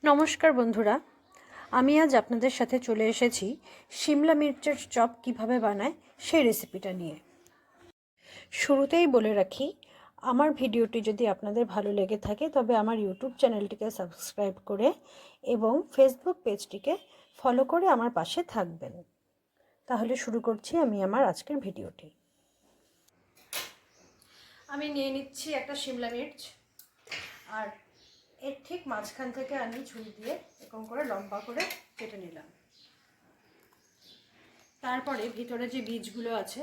নমস্কার বন্ধুরা, আমি আজ আপনাদের সাথে চলে এসেছি শিমলা মির্চের চপ কিভাবে বানায় সেই রেসিপিটা নিয়ে। শুরুতেই বলে রাখি, আমার ভিডিওটি যদি আপনাদের ভালো লেগে থাকে তবে আমার ইউটিউব চ্যানেলটিকে সাবস্ক্রাইব করে এবং ফেসবুক পেজটিকে ফলো করে আমার পাশে থাকবেন। তাহলে শুরু করছি আমি আমার আজকের ভিডিওটি। আমি নিয়ে নিচ্ছি একটা শিমলা মির্চ, আর এর ঠিক মাঝখান থেকে আমি ছুরি দিয়ে এরকম করে লম্বা করে কেটে নিলাম। তারপরে ভিতরে যে বীজগুলো আছে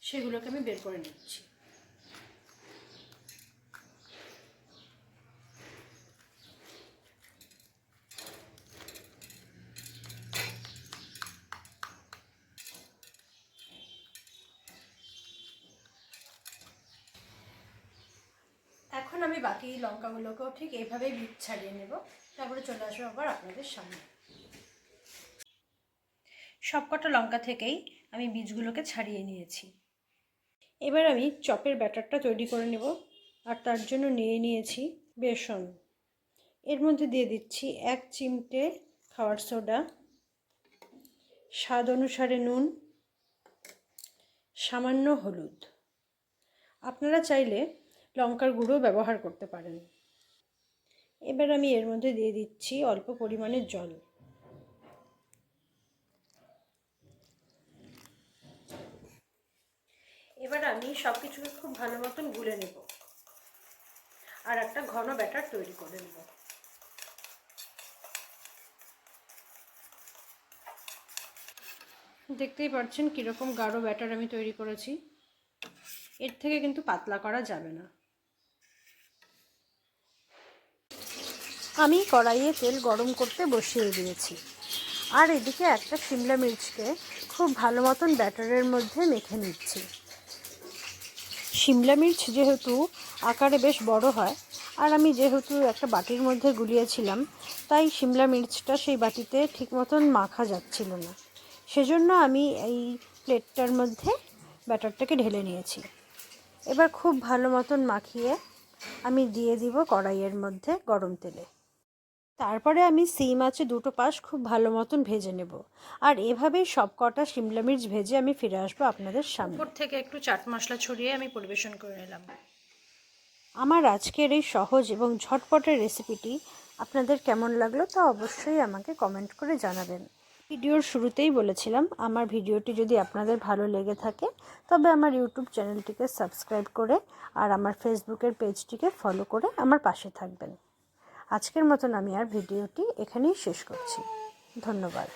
সেগুলোকে আমি বের করে নিচ্ছি। এখন আমি বাকি লঙ্কাগুলোকেও ঠিক এইভাবেই বীজ ছাড়িয়ে নেব, তারপরে চলে আসবো আবার আপনাদের সামনে। সবকটা লঙ্কা থেকেই আমি বীজগুলোকে ছাড়িয়ে নিয়েছি। এবার আমি চপের ব্যাটারটা তৈরি করে নেব, আর তার জন্য নিয়ে নিয়েছি বেসন। এর মধ্যে দিয়ে দিচ্ছি 1 চিমটে খাবার সোডা, স্বাদ অনুসারে নুন, সামান্য হলুদ। আপনারা চাইলে লঙ্কার গুঁড়ো ব্যবহার করতে পারেন। এবার আমি এর মধ্যে দিয়ে দিচ্ছি অল্প পরিমাণে জল। এবার আমি সব কিছুকে খুব ভালো মতন গুলে নেব আর একটা ঘন ব্যাটার তৈরি করে নেব। দেখতেই পাচ্ছেন কীরকম গাঢ় ব্যাটার আমি তৈরি করেছি। এর থেকে কিন্তু পাতলা করা যাবে না। আমি কড়াইয়ে তেল গরম করতে বসিয়ে দিয়েছি, আর এদিকে একটা শিমলা মির্চকে খুব ভালো মতন ব্যাটারের মধ্যে মেখে নিচ্ছি। শিমলা মির্চ যেহেতু আকারে বেশ বড় হয়, আর আমি যেহেতু একটা বাটির মধ্যে গুলিয়েছিলাম, তাই শিমলা মির্চটা সেই বাটিতে ঠিক মতন মাখা যাচ্ছিল না। সেজন্য আমি এই প্লেটটার মধ্যে ব্যাটারটাকে ঢেলে নিয়েছি। এবার খুব ভালো মতন মাখিয়ে আমি দিয়ে দিব কড়াইয়ের মধ্যে গরম তেলে। তারপরে আমি সিম আছে 2টো পাশ খুব ভালো মতন ভেজে নেব, আর এভাবেই সব কটা শিমলা মির্চ ভেজে আমি ফিরে আসবো আপনাদের সামনে। উপর থেকে একটু চাট মশলা ছড়িয়ে আমি পরিবেশন করে নিলাম। আমার আজকের এই সহজ এবং ঝটপটের রেসিপিটি আপনাদের কেমন লাগলো তা অবশ্যই আমাকে কমেন্ট করে জানাবেন। ভিডিওর শুরুতেই বলেছিলাম, আমার ভিডিওটি যদি আপনাদের ভালো লেগে থাকে তবে আমার ইউটিউব চ্যানেলটিকে সাবস্ক্রাইব করে আর আমার ফেসবুকের পেজটিকে ফলো করে আমার পাশে থাকবেন। আজকের মতন আমি আর ভিডিওটি এখানেই শেষ করছি। ধন্যবাদ।